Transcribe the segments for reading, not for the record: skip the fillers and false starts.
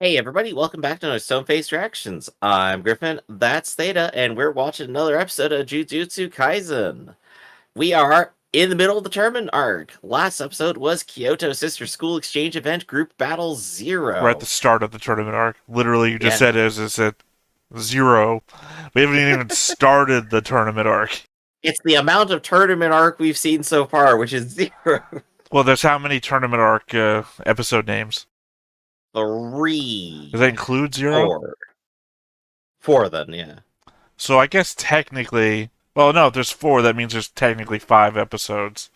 Hey everybody, welcome back to another Stone Face Reactions. I'm Griffin, that's Theta, and we're watching another episode of Jujutsu Kaisen. We are in the middle of the tournament arc. Last episode was Kyoto Sister School Exchange Event Group Battle We're at the 0. start of the tournament arc. Literally, you just Yeah. said is at zero. We haven't even started the tournament arc. It's the amount of tournament arc we've seen so far, which is 0. Well, there's how many tournament arc episode names? Does that 3, include zero? 4. 4 then, yeah. So I guess technically, well, no, if there's four. That means there's technically 5 episodes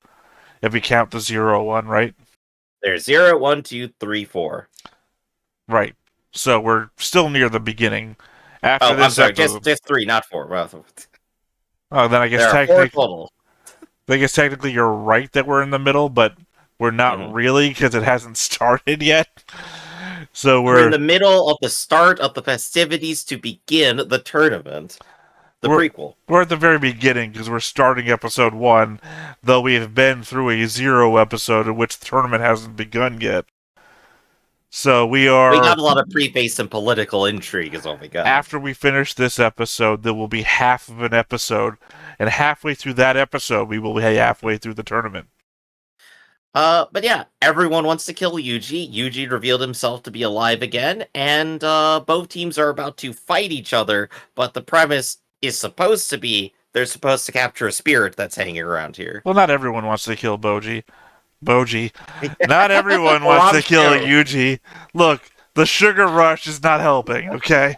if we count the zero one, right? There's 0, 1, 2, 3, 4. Right. So we're still near the beginning. After Oh, I'm this sorry, episode, just 3, not 4. Well, oh, then I guess there are 4 total. technically you're right that we're in the middle, but we're not Mhm. really because it hasn't started yet. So We're in we're the middle of the start of the festivities to begin the tournament. The we're prequel. we're at the very beginning because we're starting episode one, though we have been through a zero episode in which the tournament hasn't begun yet. So we We are got a lot of preface and political intrigue is what we got. after we finish this episode, there will be half of an episode, and halfway through that episode, we will be halfway through the tournament. But yeah, everyone wants to kill Yuji. Yuji revealed himself to be alive again, and both teams are about to fight each other, but the premise is supposed to be they're supposed to capture a spirit that's hanging around here. Well, not everyone wants to kill Boji. Not everyone Well, wants I'm to kill sure. Yuji. Look, the sugar rush is not helping, okay?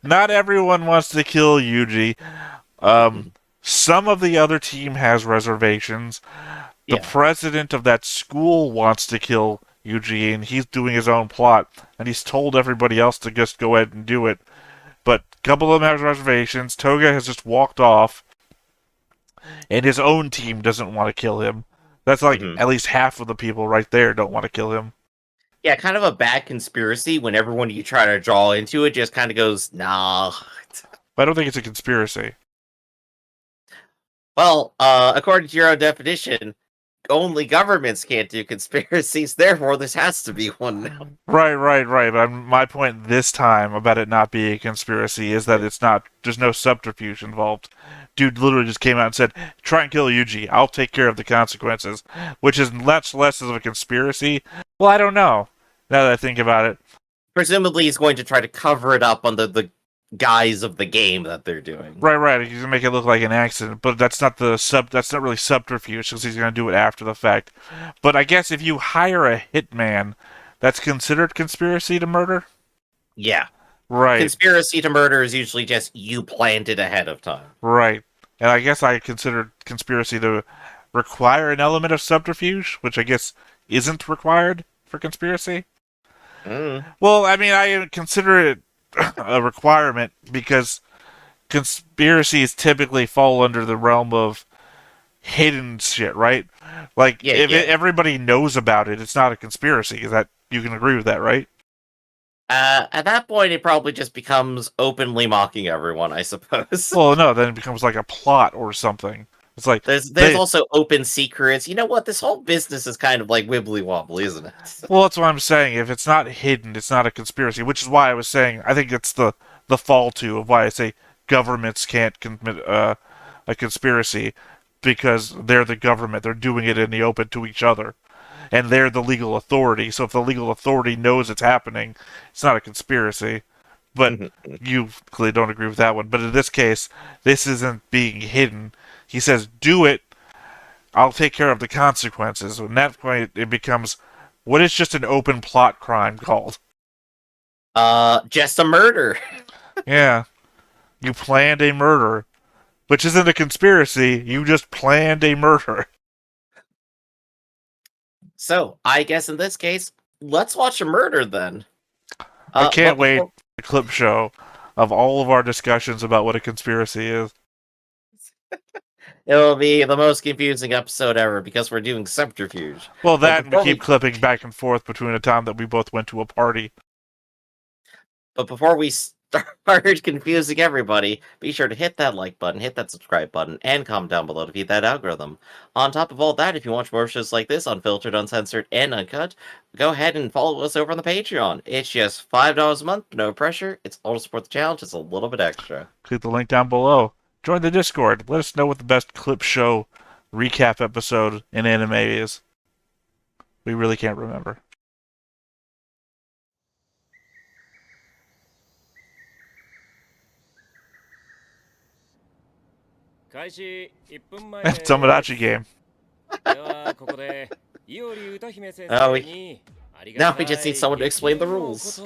Not everyone wants to kill Yuji. Um, some of the other team has reservations. The Yeah. president of that school wants to kill Yuji, and he's doing his own plot, and he's told everybody else to just go ahead and do it. But a couple of them have reservations. Toga has just walked off, and his own team doesn't want to kill him. That's like Mhm. at least half of the people right there don't want to kill him. Yeah, kind of a bad conspiracy when everyone you try to draw into it just kind of goes, nah. But I don't think it's a conspiracy. Well, according to your own definition, only governments can't do conspiracies, therefore this has to be one now. Right. But my point this time about it not being a conspiracy is that it's not. There's no subterfuge involved. Dude literally just came out and said, "Try and kill Yuji. I'll take care of the consequences," which is much less of a conspiracy. Well, I don't know. Now that I think about it, Presumably he's going to try to cover it up under the guise of the game that they're doing. right. He's gonna make it look like an accident, but that's not the sub. That's not really subterfuge because he's gonna do it after the fact. But I guess if you hire a hitman, that's considered conspiracy to murder. Yeah. Right. Conspiracy to murder is usually just you planned it ahead of time. Right. And I guess I consider conspiracy to require an element of subterfuge, which I guess isn't required for conspiracy. Mm. Well, I mean, I consider it a requirement because conspiracies typically fall under the realm of hidden shit, right? Like, Yeah, if yeah. everybody knows about it, it's not a conspiracy. Is that you can agree with that, right? At that point, it probably just becomes openly mocking everyone, I suppose. Well, no, then it becomes like a plot or something. It's like There's they also open secrets. You know what? This whole business is kind of like wibbly wobbly, isn't it? Well, that's what I'm saying. If it's not hidden, it's not a conspiracy. Which is why I was saying I think it's the fall to of why I say governments can't commit a conspiracy because they're the government. They're doing it in the open to each other, and they're the legal authority. So if the legal authority knows it's happening, it's not a conspiracy. But you clearly don't agree with that one. But in this case, this isn't being hidden. He says, "Do it. I'll take care of the consequences." And that point, it becomes what is just an open plot crime called? Just a murder. Yeah, you planned a murder, which isn't a conspiracy. You just planned a murder. So, I guess in this case, let's watch a murder then. I But can't wait before for the clip show of all of our discussions about what a conspiracy is. it'll be the most confusing episode ever because we're doing subterfuge. Well, But that and we before keep we clipping back and forth between the time that we both went to a party. but before we started confusing everybody, be sure to hit that like button, hit that subscribe button, and comment down below to feed that algorithm. On top of all that, if you watch more shows like this, unfiltered, uncensored, and uncut, go ahead and follow us over on the Patreon. It's just $5 a month, no pressure. It's all to support the channel, just a little bit extra. Click the link down below. Join the Discord. Let us know what the best clip show recap episode in anime is. We really can't remember. Tomodachi game. Oh, now we just need someone to explain the rules.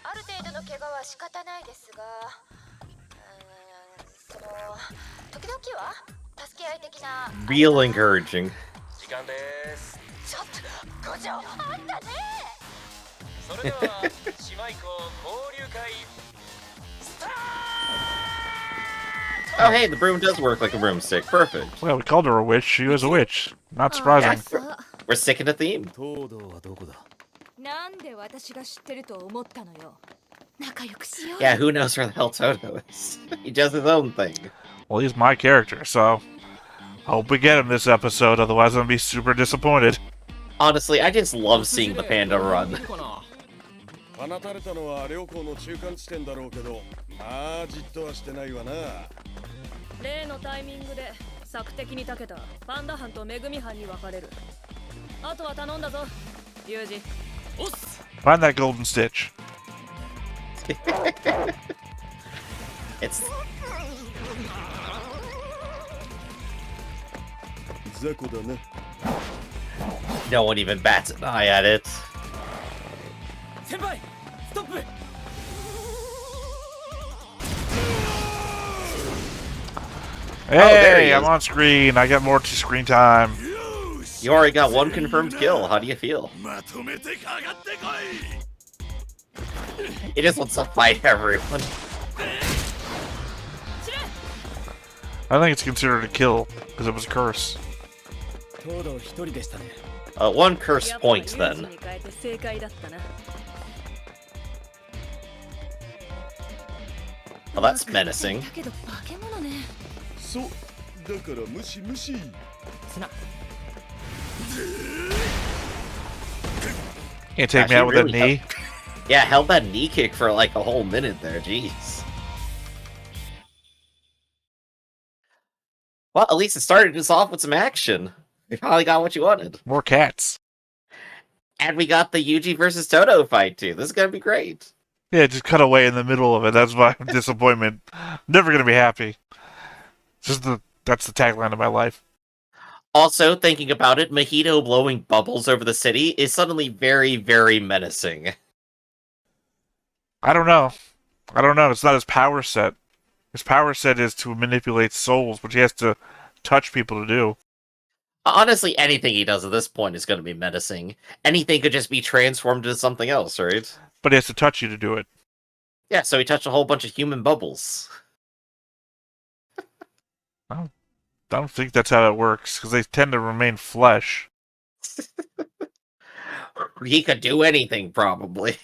ある程度の怪我は仕方ないですが、時々は助け合い的な Real encouraging. 時間です。ちょっと五条あんたね。それでは姉妹校交流会スタート。 Oh, hey, the broom does work like a broomstick. Perfect. Well, we called her a witch. She was a witch. Not surprising. Yeah, we're sticking to theme. なんで私が知ってると思ったのよ。仲良くしよう。 Yeah, who knows where the hell Toto is? He does his own thing. Well, he's my character, so hope we get him this episode. Otherwise, I'm gonna be super disappointed. Honestly, I just love seeing the panda run. 放たれたのは両校の中間地点だろうけど、まあじっとはしてないわな。例のタイミングで索敵に長けたパンダ班とめぐみ班に分かれる。あとは頼んだぞ、ユージ。おっす。 Find that golden stitch. It's no one even bats an eye at it. Senpai, stop! there he Hey, I'm is. on screen. I got more screen time. You already got one confirmed kill. How do you feel? He just wants to fight everyone. I think it's considered a kill because it was a curse. One curse point then. Well, that's menacing. そう、だから無視無視。 Can't take Gosh, me out he with a really knee. Yeah, held that knee kick for like a whole minute there. Jeez. Well, at least it started us off with some action. We finally got what you wanted. More cats. And we got the Yuji versus Toto fight too. This is gonna be great. Yeah, just cut away in the middle of it. That's my disappointment. Never gonna be happy. That's the tagline of my life. Also, thinking about it, Mojito blowing bubbles over the city is suddenly very, very menacing. I don't know. It's not his power set. His power set is to manipulate souls, which he has to touch people to do. Honestly, anything he does at this point is going to be menacing. Anything could just be transformed into something else, right? But he has to touch you to do it. Yeah, so he touched a whole bunch of human bubbles. I don't think that's how that works, because they tend to remain flesh. He could do anything, probably.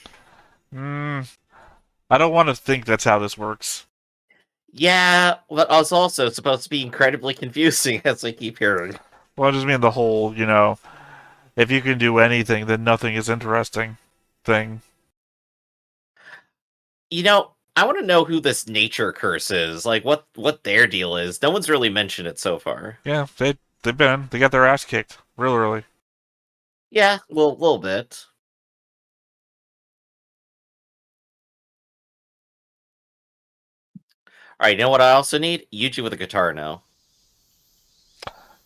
I don't want to think that's how this works. Yeah, but it's also supposed to be incredibly confusing, as we keep hearing. Well, I just mean the whole, if you can do anything, then nothing is interesting thing. I want to know who this nature curse is. Like, what their deal is. No one's really mentioned it so far. Yeah, they got their ass kicked real early. Yeah, little bit. Alright, you know what I also need? Yuji with a guitar now.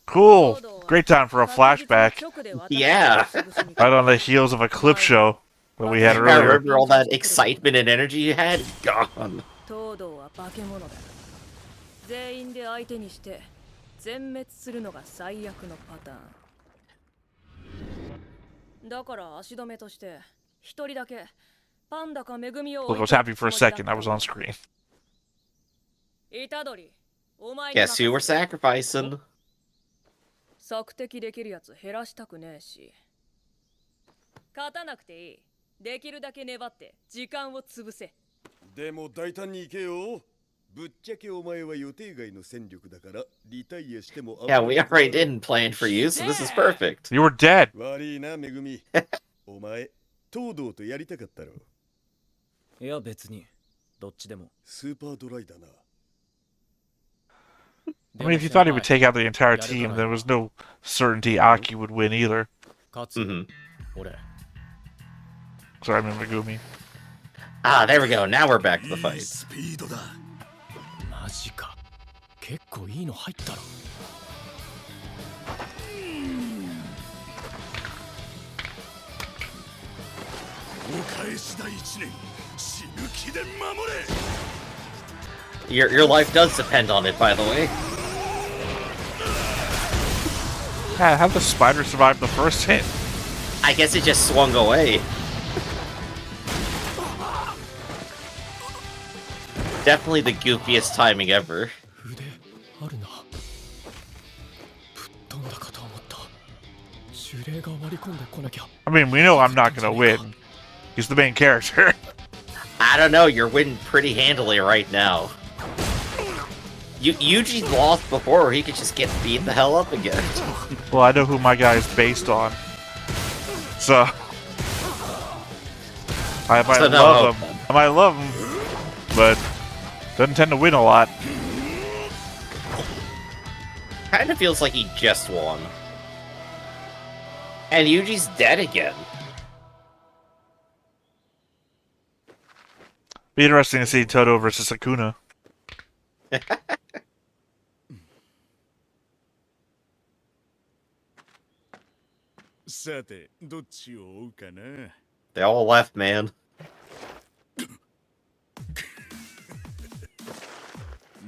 Cool. Great time for a flashback. Yeah. Right on the heels of a clip show that we had I earlier. remember all that excitement and energy you had? Gone. 東堂は化け物だ。全員で相手にして全滅するのが最悪のパターン。だから足止めとして一人だけパンダかめぐみを Look, I was happy for a second. I was on screen. 虎杖、お前に Guess who we're sacrificing? 索敵できるやつ減らしたくねえし。勝たなくていい。できるだけ粘って時間を潰せ。でも大胆に行けよ。ぶっちゃけお前は予定外の戦力だからリタイアしても Yeah, we already didn't plan for you, so this is perfect. You were dead. 悪いなめぐみ。お前東堂とやりたかったろ。いや別にどっちでも。スーパードライだな。 I mean, if you thought he would take out the entire team, there was no certainty Aki would win either. 勝つ、 Mhm. 俺。 Sorry, I meant Megumi. Ah, there we go. Now we're back to the fight. スピードだ。マジか。結構いいの入ったろ。お返しだ1年。死ぬ気で守れ。 Your life does depend on it, by the way. Yeah, how did the spider survive the first hit? I guess it just swung away. Definitely the goofiest timing ever. 腕あるな。ぶっ飛んだかと思った。呪霊が割り込んでこなきゃ。 I mean, we know I'm not gonna win. He's the main character. I don't know, you're winning pretty handily right now. Yuji lost before where he could just get beat the hell up again. Well, I know who my guy is based on. So... I might So no love hope, him. I might love him. But... doesn't tend to win a lot. Kinda feels like he just won. And Yuji's dead again. Be interesting to see Toto versus Akuna. さてどっちを追うかな。 They all left, man.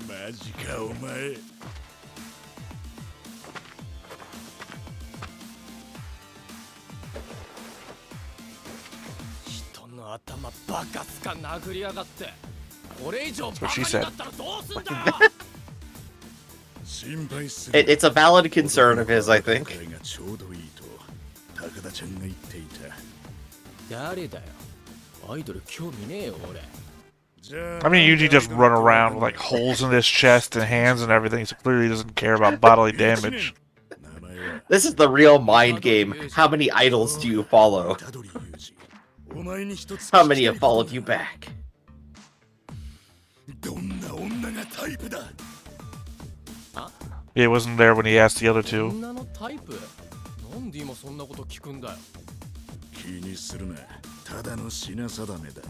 マジかお前。人の頭バカすか殴りやがって。これ以上 That's バ what カ she に said. なったらどうすんだ。心配する。 It's a valid concern of his, I think. これがちょうどいいと高田ちゃんが言っていた。誰だよ。アイドル興味ねえよ俺。 I mean, Yuji just run around with like holes in his chest and hands and everything, so clearly he doesn't care about bodily damage. This is the real mind game. How many idols do you follow? How many have followed you back? どんな女がタイプだ。 He wasn't there when he asked the other two. 女のタイプ。なんで今そんなこと聞くんだよ。気にするな。ただの品定めだ。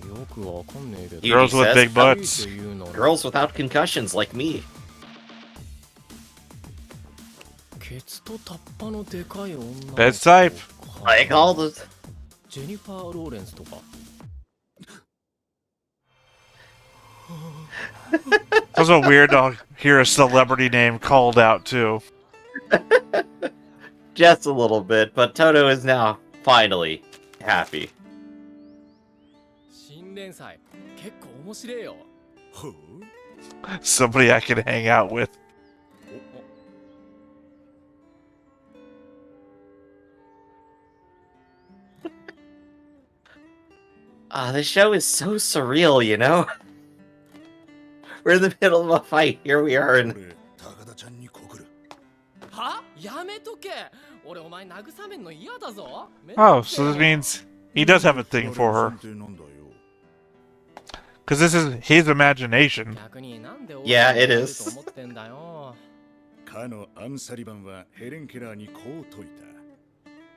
よくわかんねえけど。 Girls with big タイプ butts. 言うなら Girls without concussions like me. ケツとタッパのでかい女の子。 That's type. I called it. ジェニファー・ローレンスとか。 It's also weird to hear a celebrity name called out too. Just a little bit, but Toto is now finally happy. 新連載結構面白いよ。 ほう。 Somebody I can hang out with. This show is so surreal, you know? We're in the middle of a fight. Here we are, and 高田ちゃんに告る。は？やめとけ。俺お前慰めんの嫌だぞ。 Oh, so this means he does have a thing for her. なんだよ。 Because this is his imagination. 逆になんで Yeah, it 俺 is. と思ってんだよ。かのアンサリバンはヘレン・ケラーにこう説い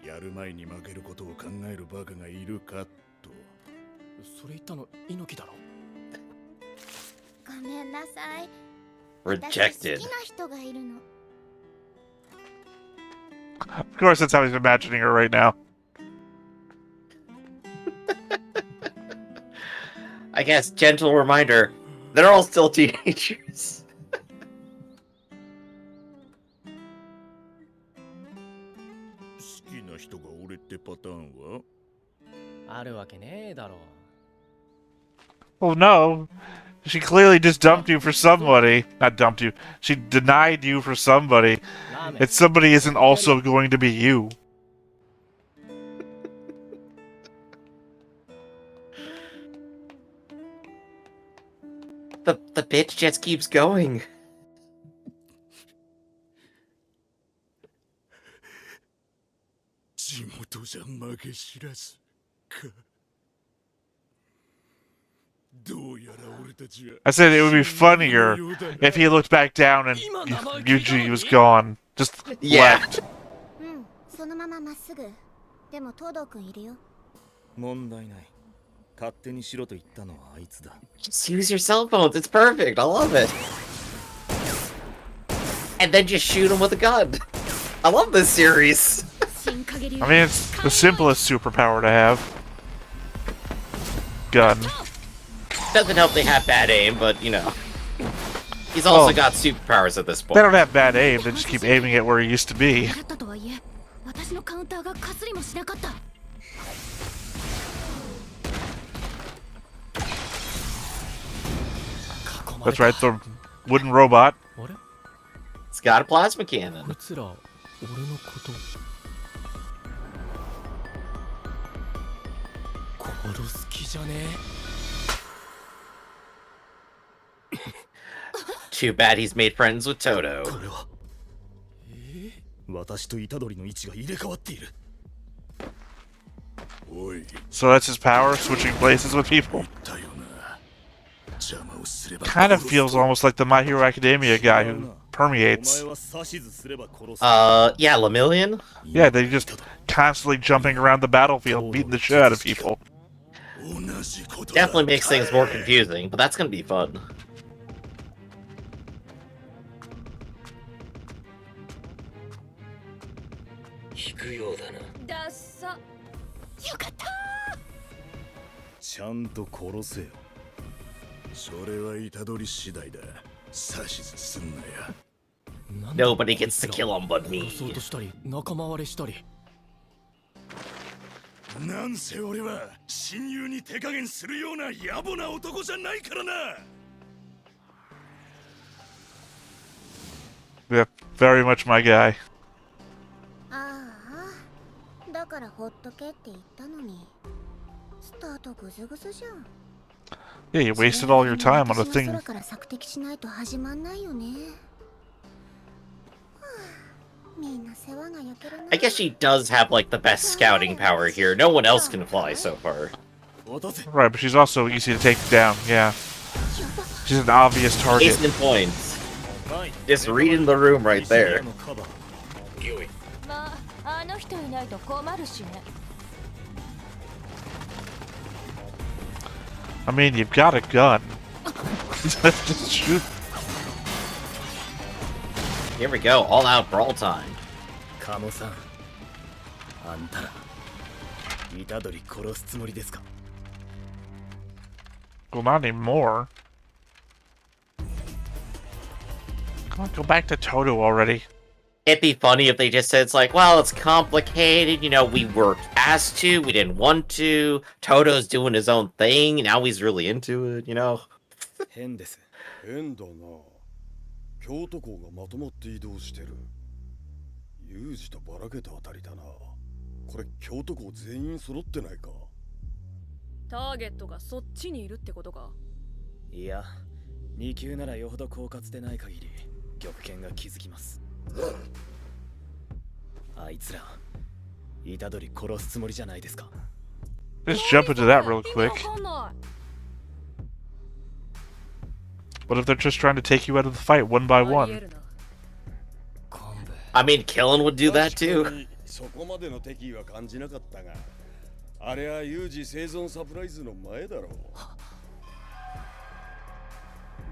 た。やる前に負けることを考えるバカがいるかと。それ言ったの猪木だろ。ごめんなさい。 rejected. 私好きな人がいるの。 Of course, that's how he's imagining her right now. I guess, gentle reminder, they're all still teenagers. 好きな人が俺ってパターンは？あるわけねえだろ。 Well, no. She clearly just dumped you for somebody. Not dumped you. She denied you for somebody. And somebody isn't also going to be you. The bitch just keeps going. 地元じゃ負け知らずか。どうやら俺たちは I said it would be funnier if he looked back down and Yuji was gone. Just Yeah. left. うんそのまままっすぐでも東堂くんいるよ問題ない勝手にしろと言ったのはあいつだ Just use your cell phones. It's perfect. I love it. And then just shoot him with a gun. I love this series. 新影流 I mean, it's the simplest superpower to have. Gun. Doesn't help they have bad aim, but you know. He's also Oh. got superpowers at this They point. don't have bad aim, they just keep aiming it where he used to be. だったとはいえ私のカウンターがかすりもしなかった That's right, the wooden robot. あれ It's got a plasma cannon. こいつら俺のこと殺す気じゃね Too bad he's made friends with Toto. これは私と虎杖の位置が入れ替わっているおい So that's his power, switching places with people. だよな邪魔をすれば Kind of feels almost like the My Hero Academia guy who お permeates. 前は指図すれば殺す Yeah, Lemillion? Yeah, they just constantly jumping around the battlefield, beating the shit out of people. 同じことだ Definitely makes things more confusing, but that's gonna be fun. 引くようだなダッサよかったちゃんと殺せよそれは虎杖次第だ指図すんなや なんだ Nobody gets to kill him but 殺 me. そうとしたり仲間割れしたりなんせ俺は親友に手加減するような野暮な男じゃないからな Yeah, very much my guy. ああだからほっとけって言ったのにスタートグズグズじゃん Yeah, you wasted all your time on a 私は thing. 空から索敵しないと始まんないよねはあみんな世話が焼けるな I guess she does have like the best scouting power here. No one else can fly so far. 渡せ Right, but she's also easy to take down, yeah. She's an obvious target. Case in point. Just reading the room right there. のカバーよいまああの人いないと困るしね I mean, you've got a gun. Just shoot. Here we go, all out brawl time. カモさんあんたら虎杖殺すつもりですか Well, not anymore. Come on, go back to Toto already. It'd be funny if they just said it's like, well, it's complicated, you know, we worked asked to, we didn't want to, Toto's doing his own thing, now he's really into it, you know? 変です変だな京都港がまとまって移動してるユージとばらけたあたりだなこれ京都港全員揃ってないかターゲットがそっちにいるってことかいや2級ならよほど狡猾でない限り玉剣が気づきますあいつら虎杖殺すつもりじゃないですか Just jump into that real quick. わかんない What if they're just trying to take you out of the fight one by ありえ one? るな I mean, Killen would do that 確 too. かにそこまでの敵意は感じなかったがあれはユージ生存サプライズの前だろう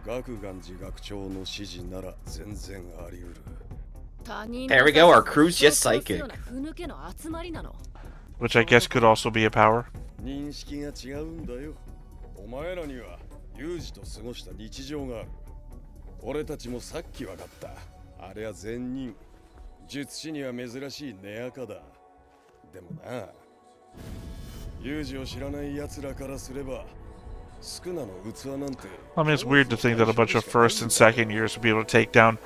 学願寺学長の指示なら全然あり得る 他人 There we go, our crew's just psychic. ふぬけの集まりなの Which I guess could also be a power. 認識が違うんだよお前らにはユージと過ごした日常がある俺たちもさっき分かったあれは善人術師には珍しい根垢だでもなユージを知らない奴らからすれば I mean, it's weird to think that a bunch of first and second years would be able to take down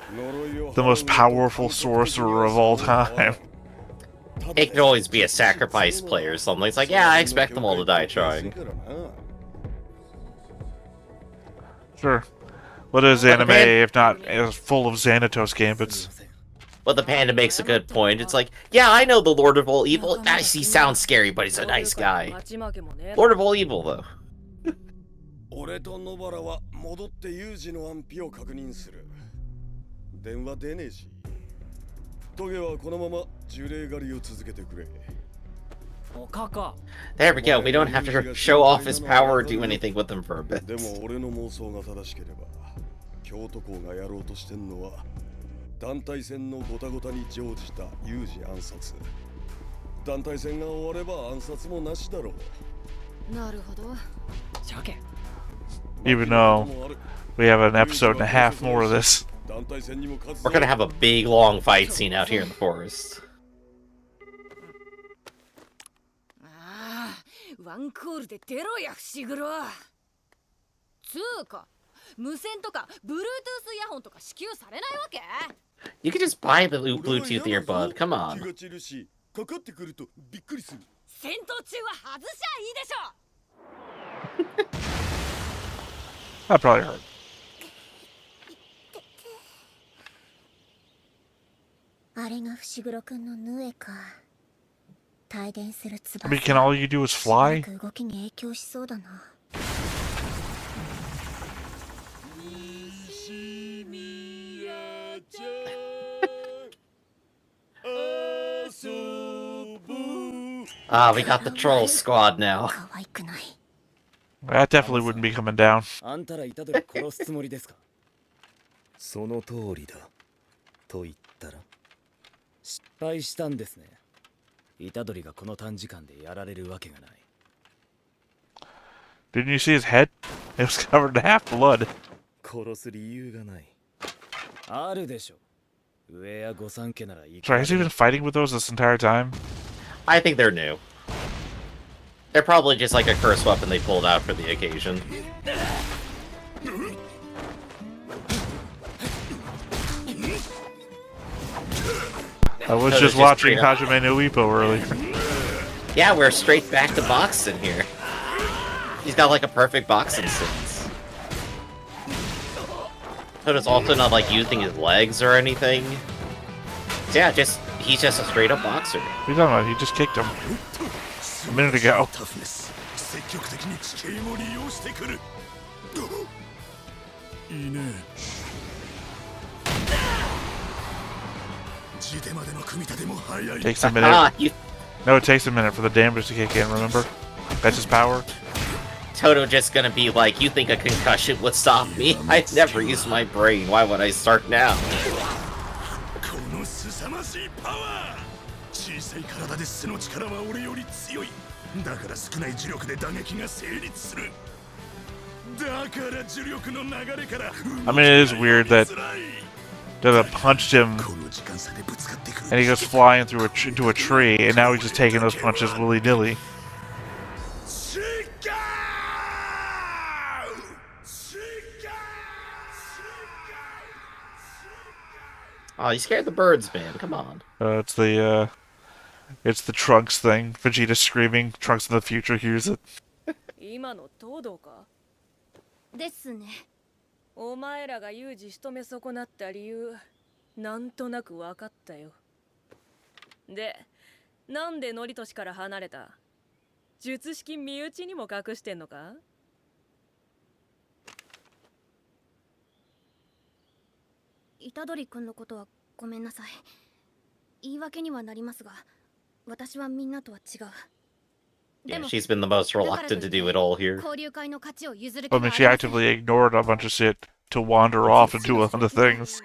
the most powerful sorcerer of all time. It could always be a sacrifice play or something. It's like, yeah, I expect them all to die trying. Sure. What is anime if not full of Xanatos gambits? But the panda makes a good point. It's like, yeah, I know the Lord of all Evil. He sounds scary, but he's a nice guy. Lord of all Evil, though. 俺と野原は戻ってユージの安否を確認する。電話出ねえし。トゲはこのまま呪霊狩りを続けてくれ。There we go. We don't have to show off his power or do anything with him for a bit. でも俺の妄想が正しければ、京都校がやろうとしてんのは団体戦のごたごたに乗じた有事暗殺。団体戦が終われば暗殺もなしだろう。なるほど。Even though we have an episode and a half more of this. We're gonna have a big long fight scene out here in the forest. ワンコールで出ろや伏黒。つうか無線とか Bluetooth イヤホンとか支給されないわけ？ You could just buy the Bluetooth earbud. Come on. かかってくるとびっくりする。戦闘中は外しゃいいでしょ。That probably hurt. あれが伏黒くんのヌエか。帯電する I mean, can all you do is fly? 動きに影響しそうだな。Ah, we got the troll squad now. 可愛くない。 That definitely wouldn't be coming down. あんたら虎杖殺すつもりですか？その通りだ。と言ったら失敗したんですね。虎杖がこの短時間でやられるわけがない。Didn't you see his head? It was covered in half blood. 殺す理由がない。あるでしょ。上や御三家ならいい。Sorry, has he been fighting with those this entire time? I think they're new. They're probably just like a curse weapon they pulled out for the occasion. I was just watching Hajime no Ippo earlier. Yeah, we're straight back to boxing here. He's got like a perfect boxing stance. But it's also not like using his legs or anything. So yeah, he's just a straight up boxer. What are you talking about? He just kicked him a minute ago. Takes a minute. No, it takes a minute for the damage to kick in, remember? That's his power. Toto just gonna be like, you think a concussion would stop me? I never used my brain. Why would I start now? I mean, it is weird that Dada punched him and he goes flying through into a tree, and now he's just taking those punches willy-nilly. Oh, you scared the birds, man. Come on. It's the Trunks thing. Vegeta screaming. Trunks in the future hears it. 今の東堂か？ですね。お前らが有事仕留め損なった理由、なんとなく分かったよ。で、なんでノリトシから離れた？術式身内にも隠してんのか？虎杖君のことはごめんなさい。言い訳にはなりますが、私はみんなとは違う。 Yeah, she's been the most reluctant to do it all here. I mean, she actively ignored a bunch of shit to wander off and do other things.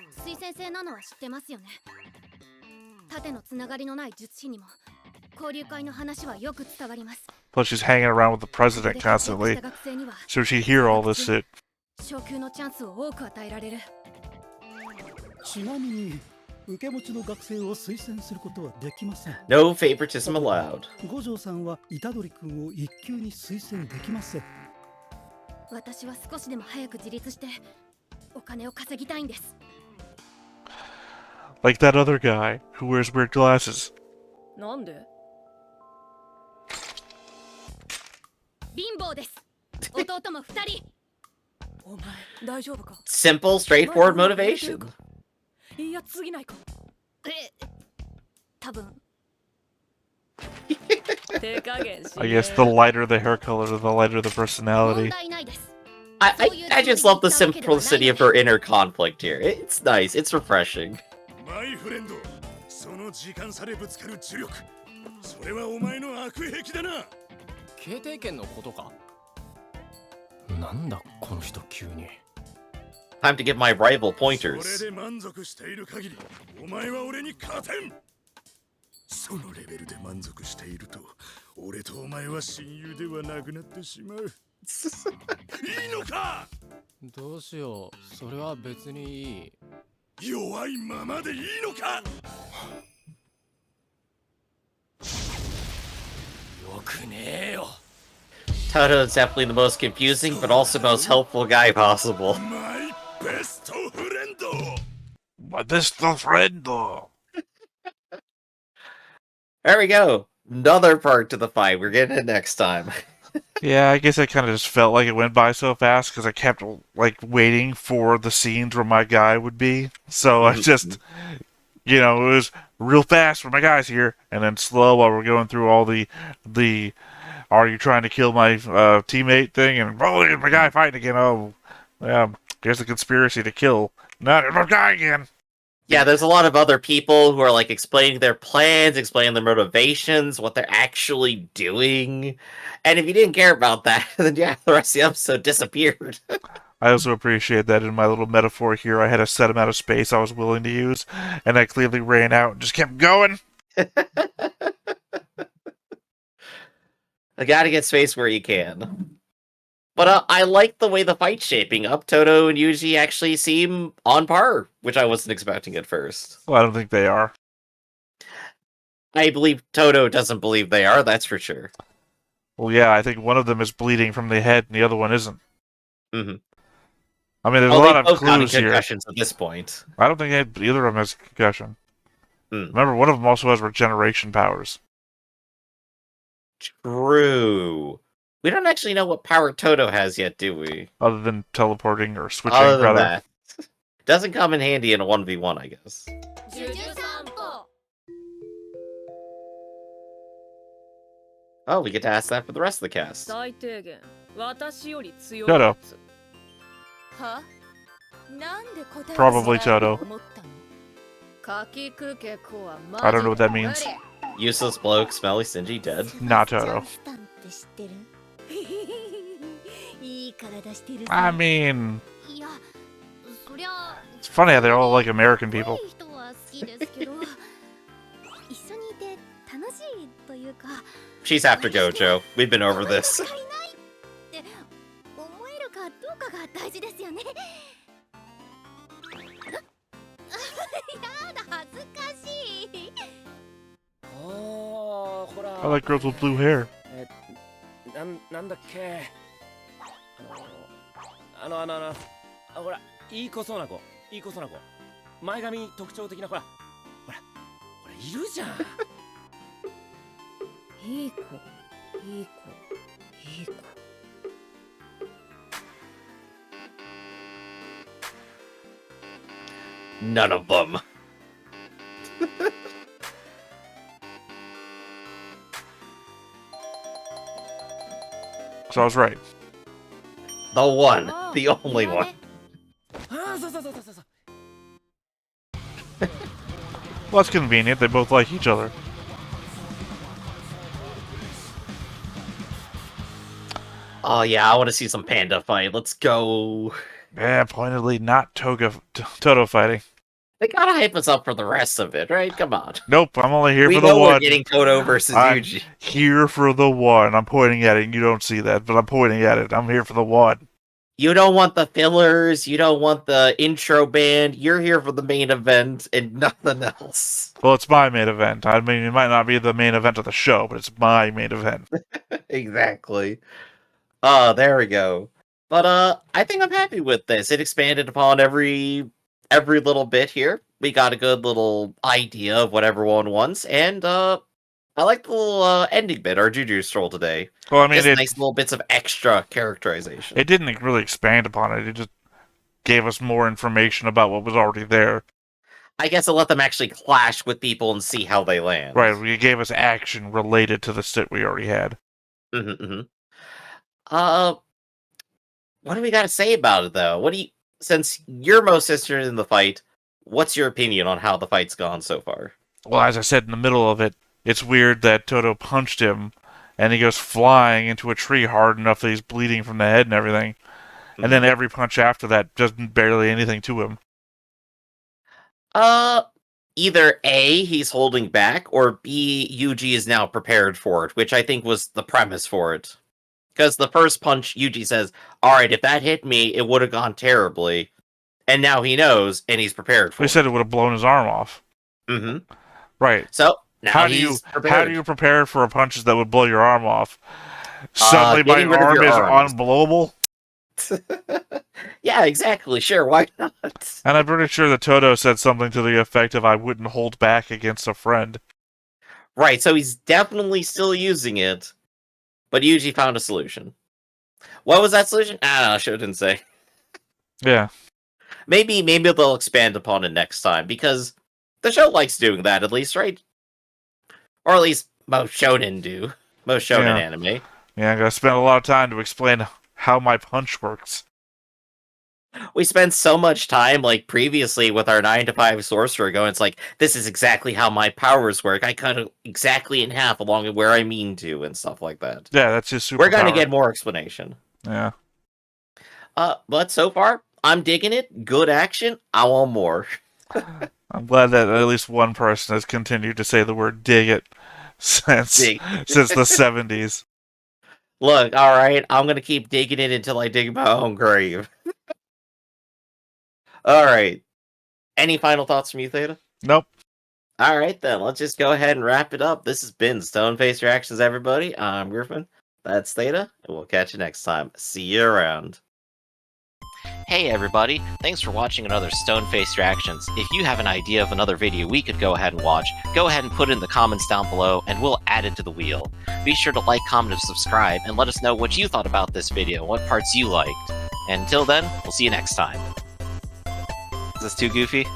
Plus, she's hanging around with the president constantly, so she'd hear all this shit. ちなみに受け持ちの学生を推薦することはできません。 No favoritism allowed. 五条さんは虎杖君を一級に推薦できません。私は少しでも早く自立してお金を稼ぎたいんです。 Like that other guy who wears weird glasses. なんで？貧乏です。弟も2人。お前大丈夫か？ Simple, straightforward motivation. いや次ないか。多分。 手加減しね。 I guess the lighter the hair color, the lighter the personality. 問題ないです。 I just love the simplicity of her inner conflict here. It's nice. It's refreshing. マイフレンド、その時間差でぶつかる呪力、それはお前の悪癖だな。経定権のことか？なんだこの人急に。 Time to give my rival そ pointers. れで満足している限り、お前は俺に勝てん。そのレベルで満足していると、俺とお前は親友ではなくなってしまう。いいのか？どうしよう、それは別にいい。弱いままでいいのか？よくねえよ。 Toto is definitely the most confusing, but also most helpful guy possible. マイベストフレンド。 My best friend, though. There we go. Another part to the fight. We're getting it next time. Yeah, I guess I kind of just felt like it went by so fast because I kept like waiting for the scenes where my guy would be. So I just, it was real fast when my guy's here, and then slow while we're going through all the are you trying to kill my teammate thing, and oh, there's my guy fighting again. Oh, yeah, there's a conspiracy to kill. Not my guy again. Yeah, there's a lot of other people who are like explaining their plans, explaining their motivations, what they're actually doing. And if you didn't care about that, then yeah, the rest of the episode disappeared. I also appreciate that in my little metaphor here, I had a set amount of space I was willing to use, and I clearly ran out and just kept going. I gotta get space where you can. But I like the way the fight's shaping up. Toto and Yuji actually seem on par, which I wasn't expecting at first. Well, I don't think they are. I believe Toto doesn't believe they are, that's for sure. Well, yeah, I think one of them is bleeding from the head and the other one isn't. Mm-hmm. I mean, there's a lot of both gotten clues here. concussions at this point. I don't think either of them has concussion. Remember, one of them also has regeneration powers. True. We don't actually know what power Toto has yet, do we? Other than teleporting or switching, Other than rather. that. Doesn't come in handy in a 1v1, I guess. Oh, we get to ask that for the rest of the cast. Kyoto. は？なんで答え Probably Toto. 思ったの？ I don't know what that means. Useless bloke, smelly, stingy, dead. Not Toto. セバスチャンスタンって知ってる？いい体してる。 I mean, いや、そりゃ it's funny how they're all like American people. 人は好きですけど、一緒にいて楽しいというか。 She's after Gojo. We've been over this. 足りないって思えるかどうかが大事ですよね。やだ、恥ずかしい。 ほら I like girls with blue hair. なんだっけ、ほら、いい子そうな子、前髪特徴的な、ほらいるじゃん。いい子。 None of them. So I was right. The one. The only one. ああ、そう。 Well, that's convenient. They both like each other. Oh yeah, I want to see some panda fight. Let's go. Yeah, pointedly not Toto fighting. They gotta hype us up for the rest of it, right? Come on. Nope, I'm only here We for the know we're one. getting Toto versus I'm Yuji. here for the one. I'm pointing at it, and you don't see that, but I'm pointing at it. I'm here for the one. You don't want the fillers. You don't want the intro band. You're here for the main event and nothing else. Well, it's my main event. I mean, it might not be the main event of the show, but it's my main event. Exactly. Oh, there we go. But I think I'm happy with this. It expanded upon every little bit here. We got a good little idea of what everyone wants, and I like the little ending bit, our Juju stroll today. Well, I mean, Just nice little bits of extra characterization. it didn't really expand upon it. It just gave us more information about what was already there. I guess it let them actually clash with people and see how they land. Right, it gave us action related to the shit we already had. What do we got to say about it, though? Since you're most interested in the fight, what's your opinion on how the fight's gone so far? Well, as I said in the middle of it, it's weird that Toto punched him, and he goes flying into a tree hard enough that he's bleeding from the head and everything. And then every punch after that does barely anything to him. Either A, he's holding back, or B, Yuji is now prepared for it, which I think was the premise for it. Because the first punch, Yuji says, alright, if that hit me, it would have gone terribly. And now he knows, and he's prepared for it. He said it would have blown his arm off. Mm-hmm. Right. So, now he's prepared. How do you prepare for punches that would blow your arm off? Suddenly my arm is unblowable? Yeah, exactly. Sure, why not? And I'm pretty sure that Toto said something to the effect of, I wouldn't hold back against a friend. Right, so he's definitely still using it, but Yuji found a solution. What was that solution? I don't know, shouldn't say. Yeah. Maybe they'll expand upon it next time, because the show likes doing that, at least, right? Or at least most shonen do. Most shonen anime. Yeah, I'm gonna spend a lot of time to explain how my punch works. We spent so much time, like, previously with our 9 to 5 sorcerer going, it's like, this is exactly how my powers work. I cut it exactly in half along where I mean to, and stuff like that. Yeah, that's just superpower. We're gonna get more explanation. Yeah. But so far, I'm digging it. Good action. I want more. I'm glad that at least one person has continued to say the word dig it since the 70s. Look, alright, I'm gonna keep digging it until I dig my own grave. Alright. Any final thoughts from you, Theta? Nope. Alright then, let's just go ahead and wrap it up. This has been Stoneface Reactions, everybody. I'm Griffin. That's Theta, and we'll catch you next time. See you around. Hey everybody, thanks for watching another Stoneface Reactions. If you have an idea of another video we could go ahead and watch, go ahead and put it in the comments down below, and we'll add it to the wheel. Be sure to like, comment, and subscribe, and let us know what you thought about this video, what parts you liked. And until then, we'll see you next time. Is this too goofy?